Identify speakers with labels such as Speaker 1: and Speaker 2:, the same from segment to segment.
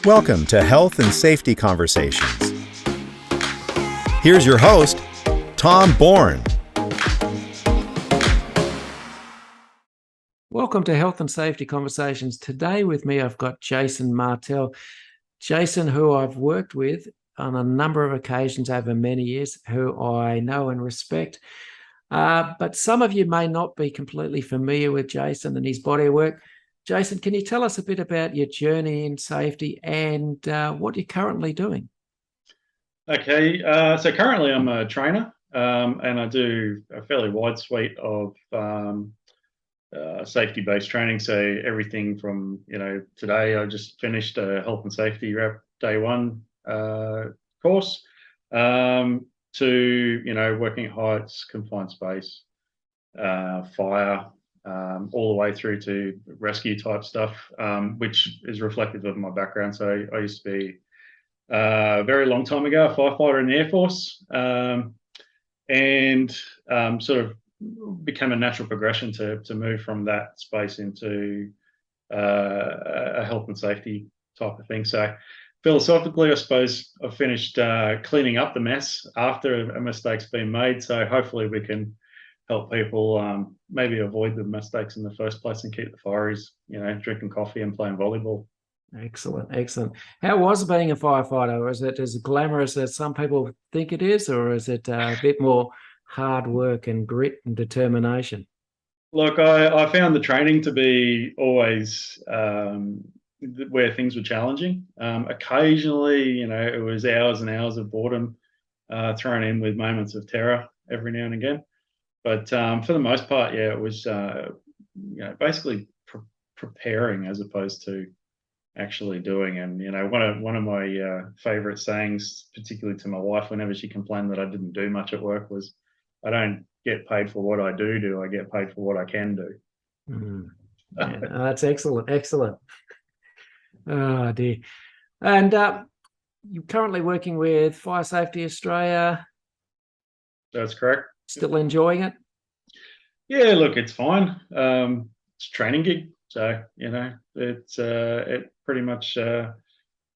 Speaker 1: Welcome to Health and Safety Conversations. Here's your host, Tom Bourne.
Speaker 2: Welcome to Health and Safety Conversations. Today with me, I've got Jason Martell. Jason, who I've worked with on a number of occasions over many years, who I know and respect. But some of you may not be completely familiar with Jason and his body of work. Jason, can you tell us a bit about your journey in safety and what you're currently doing?
Speaker 3: Okay, so currently I'm a trainer and I do a fairly wide suite of safety-based training. So everything from, today I just finished a health and safety rep day one course to, working at heights, confined space, fire, all the way through to rescue type stuff, which is reflective of my background. So I used to be a very long time ago a firefighter in the Air Force, and sort of became a natural progression to move from that space into a health and safety type of thing. So philosophically, I suppose I've finished cleaning up the mess after a mistake's been made. So hopefully we can help people maybe avoid the mistakes in the first place and keep the fireys, drinking coffee and playing volleyball.
Speaker 2: Excellent, excellent. How was being a firefighter? Was it as glamorous as some people think it is, or is it a bit more hard work and grit and determination?
Speaker 3: Look, I found the training to be always where things were challenging. Occasionally, it was hours and hours of boredom thrown in with moments of terror every now and again. But for the most part, yeah, it was basically preparing as opposed to actually doing. And one of my favorite sayings, particularly to my wife whenever she complained that I didn't do much at work, was, I don't get paid for what I do, I get paid for what I can do.
Speaker 2: Yeah, that's excellent. Oh dear. And you're currently working with Fire Safety Australia.
Speaker 3: That's correct.
Speaker 2: Still enjoying it?
Speaker 3: Yeah, look, it's fine. It's a training gig, so it's it pretty much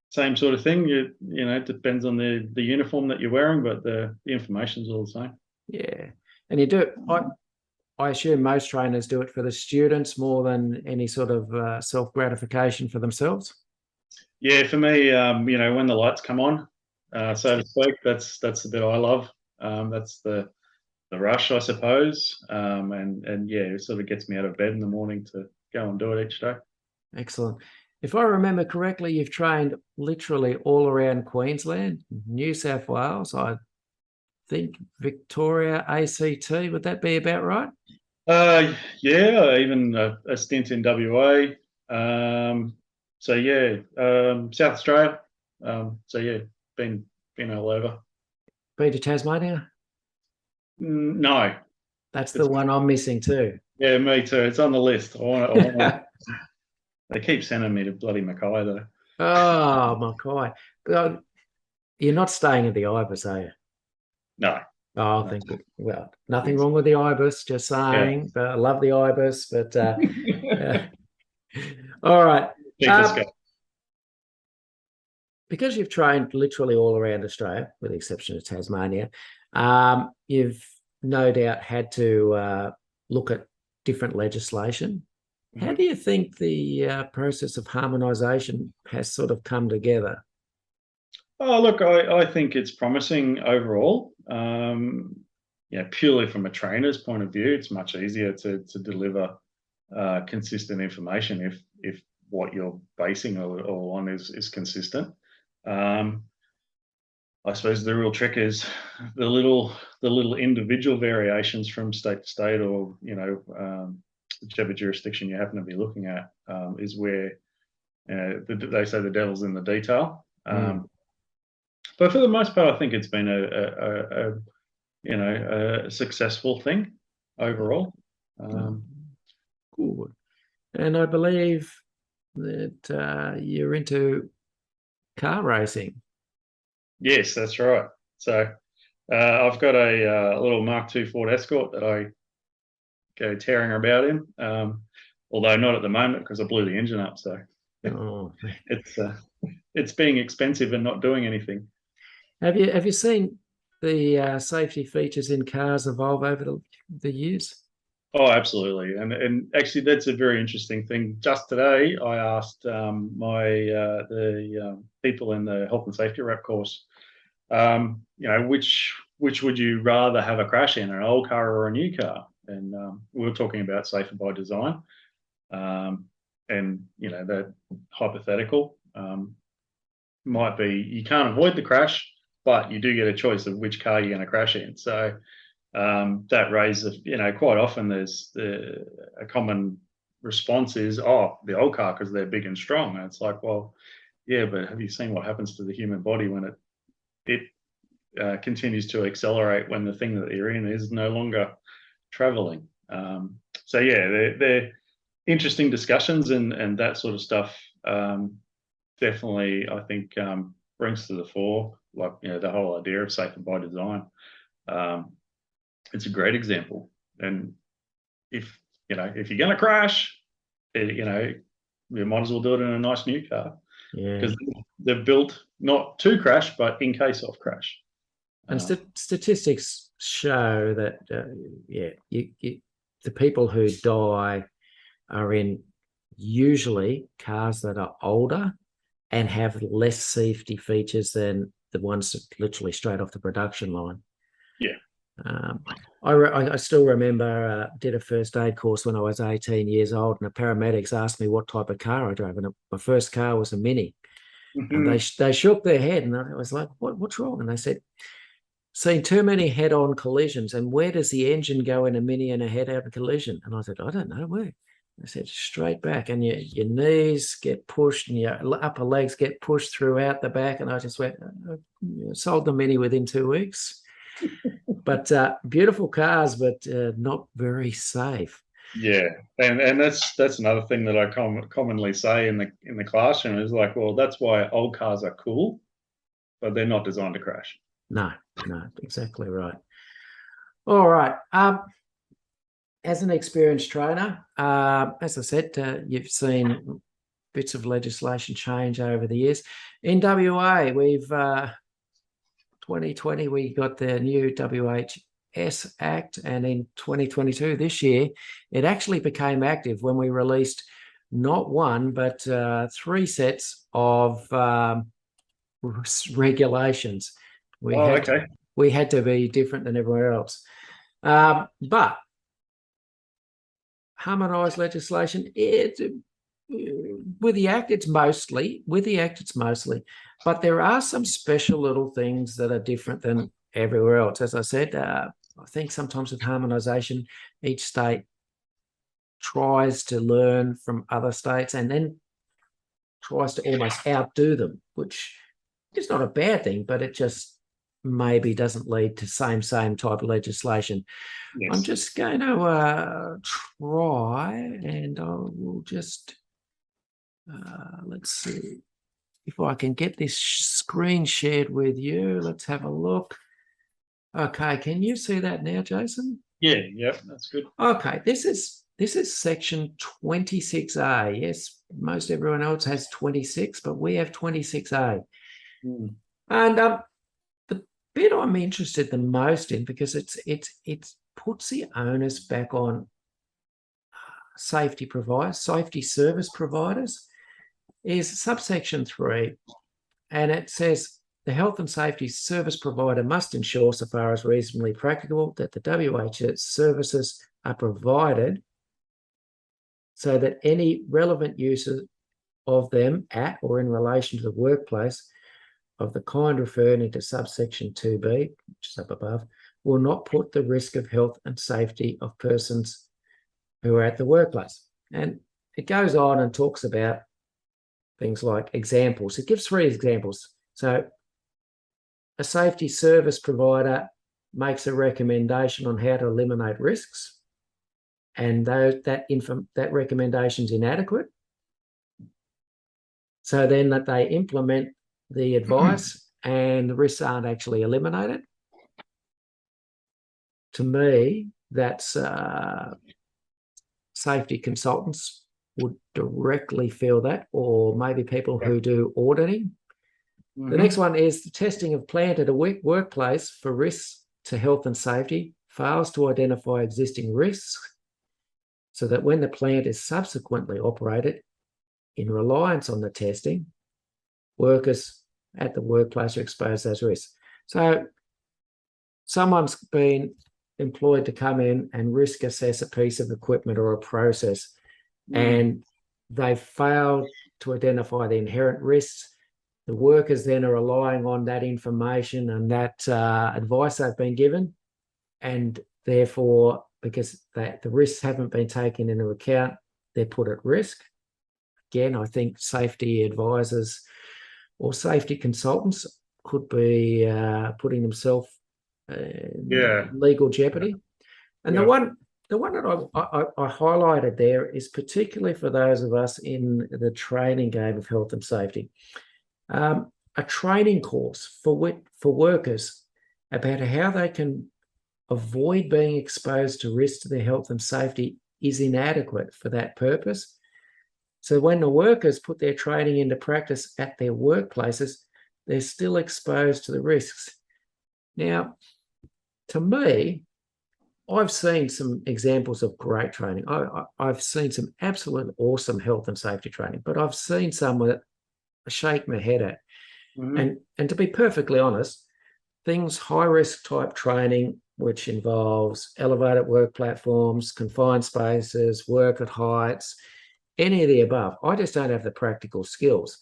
Speaker 3: same sort of thing. It depends on the uniform that you're wearing, but the information's all the same.
Speaker 2: Yeah, and you do it. I assume most trainers do it for the students more than any sort of self-gratification for themselves.
Speaker 3: Yeah, for me, when the lights come on, so to speak, that's the bit I love. That's the rush, I suppose, and yeah, it sort of gets me out of bed in the morning to go and do it each day.
Speaker 2: Excellent. If I remember correctly, you've trained literally all around Queensland, New South Wales, I think Victoria, ACT. Would that be about right?
Speaker 3: Yeah, even a stint in WA. So yeah, South Australia. So yeah, been all over.
Speaker 2: Been to Tasmania?
Speaker 3: No.
Speaker 2: That's the one I'm missing too.
Speaker 3: Yeah, me too. It's on the list. I want They keep sending me to bloody Mackay though.
Speaker 2: Oh, Mackay. You're not staying at the Ibis, are you?
Speaker 3: No.
Speaker 2: Oh, I think, well, nothing wrong with the Ibis, just saying. Yeah. But I love the Ibis, but all right. Because you've trained literally all around Australia, with the exception of Tasmania, you've no doubt had to look at different legislation. Mm-hmm. How do you think the process of harmonisation has sort of come together?
Speaker 3: Oh, look, I think it's promising overall. Purely from a trainer's point of view, it's much easier to deliver consistent information if what you're basing all on is consistent. I suppose the real trick is the little individual variations from state to state, or whichever jurisdiction you happen to be looking at, is where they say the devil's in the detail. But for the most part, I think it's been a successful thing overall.
Speaker 2: Good. And I believe that you're into car racing.
Speaker 3: Yes, that's right. So I've got a little Mark II Ford Escort that I go tearing about in, although not at the moment because I blew the engine up. So it's it's being expensive and not doing anything.
Speaker 2: Have you seen the safety features in cars evolve over the years?
Speaker 3: Oh, absolutely, and actually, that's a very interesting thing. Just today, I asked the people in the health and safety rep course, which would you rather have a crash in, an old car or a new car? And we were talking about safer by design, and that hypothetical might be you can't avoid the crash, but you do get a choice of which car you're going to crash in. So that raises, quite often there's a common response is, oh, the old car because they're big and strong. And it's like, well, yeah, but have you seen what happens to the human body when it continues to accelerate when the thing that you're in is no longer traveling? So yeah, they're interesting discussions, and that sort of stuff definitely, I think, brings to the fore, like, the whole idea of safer by design. It's a great example. And if you're going to crash, you might as well do it in a nice new car.
Speaker 2: Yeah.
Speaker 3: Because they're built not to crash, but in case of crash.
Speaker 2: And statistics show that, the people who die are in usually cars that are older and have less safety features than the ones literally straight off the production line.
Speaker 3: Yeah.
Speaker 2: I still remember did a first aid course when I was 18 years old, and the paramedics asked me what type of car I drove, and my first car was a Mini. And they shook their head, and I was like, what's wrong? And they said, seen too many head-on collisions. And where does the engine go in a Mini and a head-on collision? And I said, I don't know where. I said, straight back, and your knees get pushed and your upper legs get pushed throughout the back. And I just went, sold the Mini within 2 weeks. But beautiful cars, but not very safe.
Speaker 3: Yeah, and that's another thing that I commonly say in the classroom is like, well, that's why old cars are cool, but they're not designed to crash.
Speaker 2: No, exactly right. All right. As an experienced trainer, as I said, you've seen bits of legislation change over the years. In WA, we've 2020, we got the new WHS Act, and in 2022, this year, it actually became active when we released not one, but 3 sets of regulations. We had to be different than everywhere else. But harmonised legislation, with the Act, it's mostly, but there are some special little things that are different than everywhere else. As I said, I think sometimes with harmonisation, each state tries to learn from other states and then tries to almost outdo them, which is not a bad thing, but it just maybe doesn't lead to same type of legislation. Yes. I'm just going to try, and I will just let's see if I can get this screen shared with you. Let's have a look. Okay, can you see that now, Jason?
Speaker 3: Yeah, that's good.
Speaker 2: Okay, this is section 26A. Yes, most everyone else has 26, but we have 26A. And the bit I'm interested the most in, because it puts the onus back on safety service providers, is subsection 3, and it says the health and safety service provider must ensure, so far as reasonably practicable, that the WHS services are provided so that any relevant uses of them at or in relation to the workplace of the kind referred into subsection 2B, which is up above, will not put the risk of health and safety of persons who are at the workplace. And it goes on and talks about things like examples. It gives 3 examples. So a safety service provider makes a recommendation on how to eliminate risks, and that recommendation is inadequate. So then that they implement the advice and the risks aren't actually eliminated. To me, that's safety consultants would directly feel that, or maybe people who do auditing. The next one is the testing of plant at a workplace for risks to health and safety fails to identify existing risks, so that when the plant is subsequently operated in reliance on the testing, workers at the workplace are exposed to those risks. So someone's been employed to come in and risk assess a piece of equipment or a process, and they've failed to identify the inherent risks. The workers then are relying on that information and that advice they've been given, and therefore, because the risks haven't been taken into account, they're put at risk. Again, I think safety advisors or safety consultants could be putting themselves in legal jeopardy. And the one that I highlighted there is particularly for those of us in the training game of health and safety. A training course for workers about how they can avoid being exposed to risks to their health and safety is inadequate for that purpose. So when the workers put their training into practice at their workplaces, they're still exposed to the risks. Now, to me, I've seen some examples of great training. I've seen some absolute awesome health and safety training, but I've seen some that I shake my head at. And to be perfectly honest, things high-risk type training, which involves elevated work platforms, confined spaces, work at heights, any of the above, I just don't have the practical skills.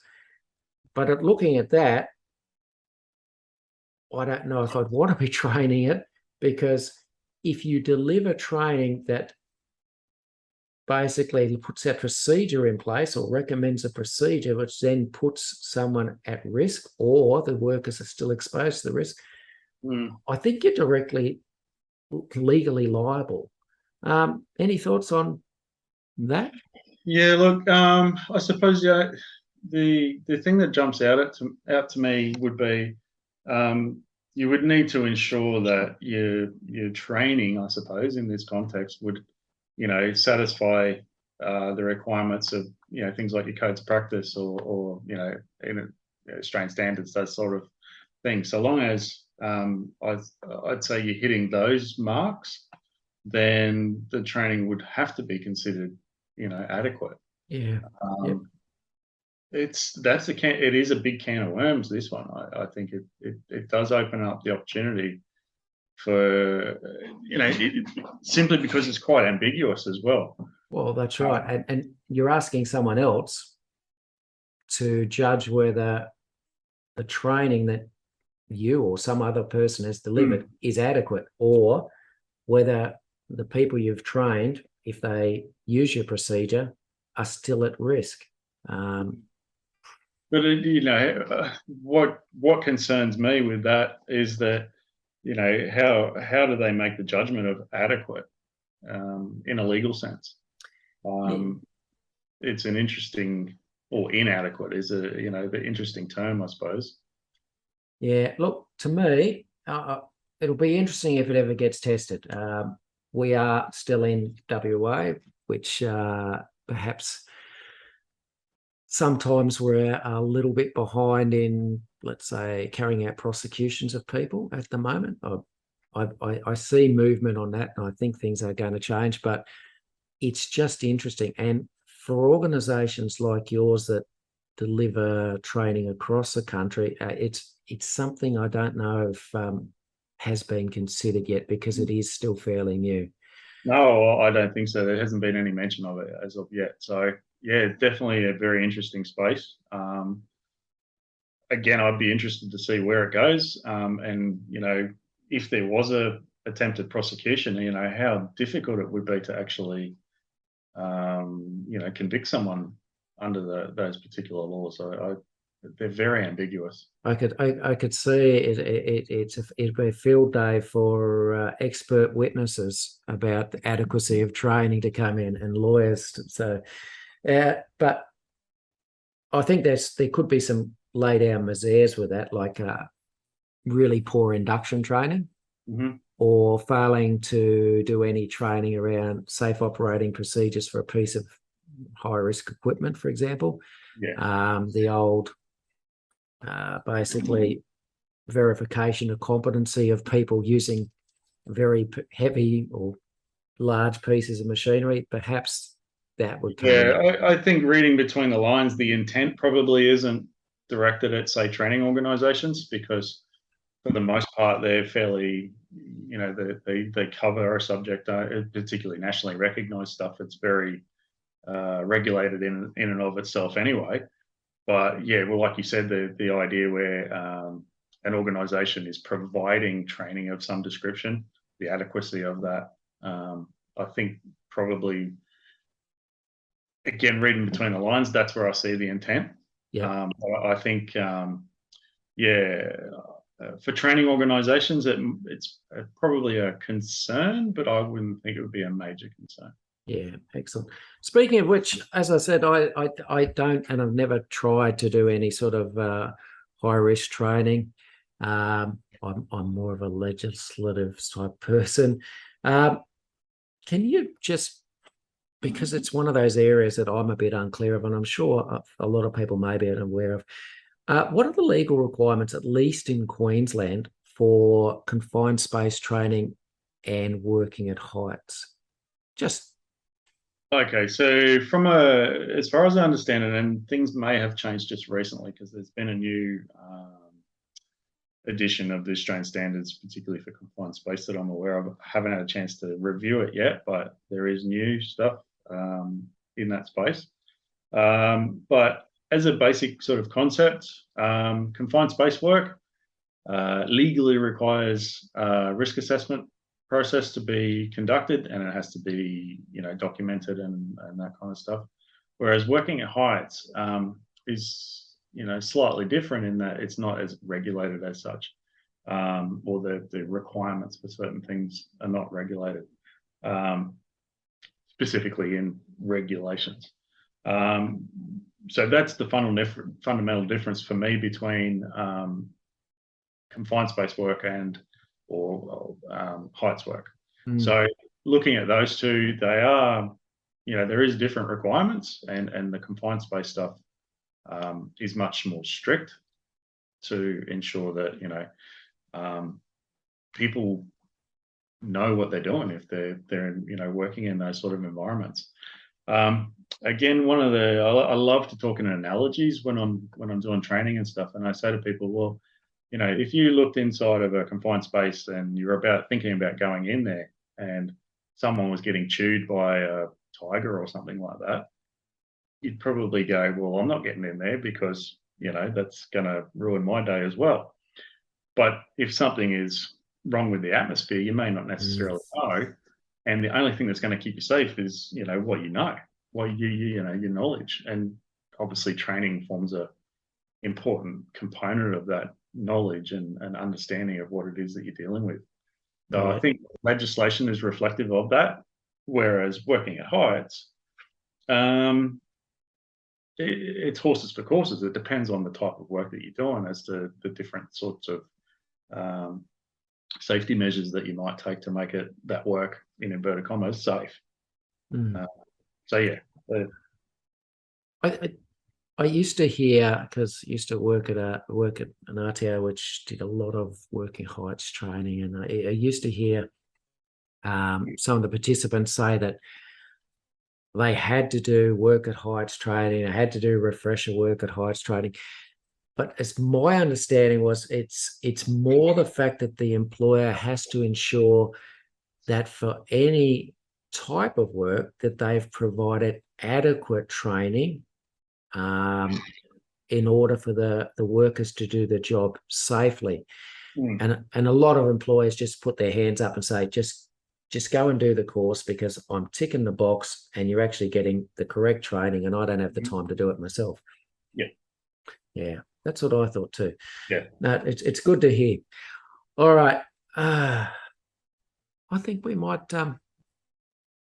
Speaker 2: But at looking at that, I don't know if I'd want to be training it, because if you deliver training that basically puts a procedure in place or recommends a procedure which then puts someone at risk, or the workers are still exposed to the risk, I think you're directly legally liable. Any thoughts on that?
Speaker 3: Yeah, look, I suppose the thing that jumps out to me would be you would need to ensure that your training, I suppose, in this context would, satisfy the requirements of things like your codes of practice or Australian standards, that sort of thing. So long as I'd say you're hitting those marks, then the training would have to be considered adequate.
Speaker 2: Yeah.
Speaker 3: It is a big can of worms, this one. I think it does open up the opportunity for simply because it's quite ambiguous as well.
Speaker 2: Well, that's right. And you're asking someone else to judge whether the training that you or some other person has delivered is adequate, or whether the people you've trained, if they use your procedure, are still at risk.
Speaker 3: But what concerns me with that is that how do they make the judgment of adequate in a legal sense? It's an interesting, or inadequate is the interesting term, I suppose.
Speaker 2: Yeah, look, to me, it'll be interesting if it ever gets tested. We are still in WA, which perhaps sometimes we're a little bit behind in, let's say, carrying out prosecutions of people at the moment. I see movement on that, and I think things are going to change, but it's just interesting. And for organisations like yours that deliver training across the country, it's something I don't know if has been considered yet, because it is still fairly new.
Speaker 3: No, I don't think so. There hasn't been any mention of it as of yet. So yeah, definitely a very interesting space. Again, I'd be interested to see where it goes. And if there was a attempted prosecution, how difficult it would be to actually convict someone under those particular laws. They're very ambiguous.
Speaker 2: I could see it'd be a field day for expert witnesses about the adequacy of training to come in, and lawyers. So, but I think there could be some lay down misères with that, like really poor induction training, or failing to do any training around safe operating procedures for a piece of high risk equipment, for example.
Speaker 3: Yeah.
Speaker 2: The old basically verification of competency of people using very heavy or large pieces of machinery. Perhaps that would come in.
Speaker 3: I think reading between the lines, the intent probably isn't directed at, say, training organisations, because for the most part they're fairly, they cover a subject, particularly nationally recognised stuff. It's very regulated in and of itself anyway. But yeah, well, like you said, the idea where an organisation is providing training of some description, the adequacy of that, I think probably, again, reading between the lines, that's where I see the intent.
Speaker 2: Yeah.
Speaker 3: I think, for training organisations, it's probably a concern, but I wouldn't think it would be a major concern.
Speaker 2: Yeah, excellent. Speaking of which, as I said, I don't, and I've never tried to do any sort of high risk training. I'm more of a legislative type person. Can you just, because it's one of those areas that I'm a bit unclear of, and I'm sure a lot of people may be aware of, what are the legal requirements, at least in Queensland, for confined space training and working at heights? Just
Speaker 3: okay, so as far as I understand it, and things may have changed just recently because there's been a new edition of the Australian standards, particularly for confined space, that I'm aware of. I haven't had a chance to review it yet, but there is new stuff in that space. But as a basic sort of concept, confined space work legally requires a risk assessment process to be conducted, and it has to be, documented and that kind of stuff. Whereas working at heights is, slightly different in that it's not as regulated as such, or the requirements for certain things are not regulated, specifically in regulations. So that's the fundamental difference for me between confined space work or heights work. So looking at those two, they are, there is different requirements, and the confined space stuff is much more strict to ensure that, people know what they're doing if they're working in those sort of environments. Again, I love to talk in analogies when I'm doing training and stuff, and I say to people, well, if you looked inside of a confined space and you're thinking about going in there, and someone was getting chewed by a tiger or something like that, you'd probably go, well, I'm not getting in there because, that's going to ruin my day as well. But if something is wrong with the atmosphere, you may not necessarily know. And the only thing that's going to keep you safe is, what you know, your knowledge. And obviously training forms a important component of that knowledge and understanding of what it is that you're dealing with. So I think legislation is reflective of that, whereas working at heights, it's horses for courses. It depends on the type of work that you're doing as to the different sorts of safety measures that you might take to make that work, in inverted commas, safe. So yeah.
Speaker 2: I used to hear, because I used to work at an RTO which did a lot of working heights training, and I used to hear some of the participants say that they had to do work at heights training, they had to do refresher work at heights training. But as my understanding was, it's more the fact that the employer has to ensure that for any type of work that they've provided adequate training in order for the workers to do the job safely. And a lot of employers just put their hands up and say, just go and do the course because I'm ticking the box and you're actually getting the correct training and I don't have the time to do it myself. Yeah, that's what I thought too.
Speaker 3: Yeah.
Speaker 2: No, it's good to hear. All right. I think we might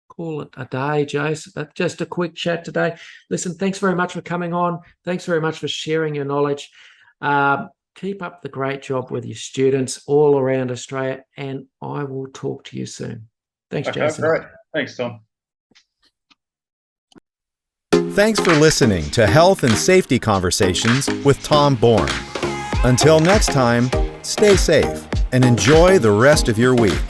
Speaker 2: call it a day, Jace. That's just a quick chat today. Listen, thanks very much for coming on. Thanks very much for sharing your knowledge. Keep up the great job with your students all around Australia, and I will talk to you soon. Thanks, Jason.
Speaker 3: Great. Thanks, Tom.
Speaker 1: Thanks for listening to Health and Safety Conversations with Tom Bourne. Until next time, stay safe and enjoy the rest of your week.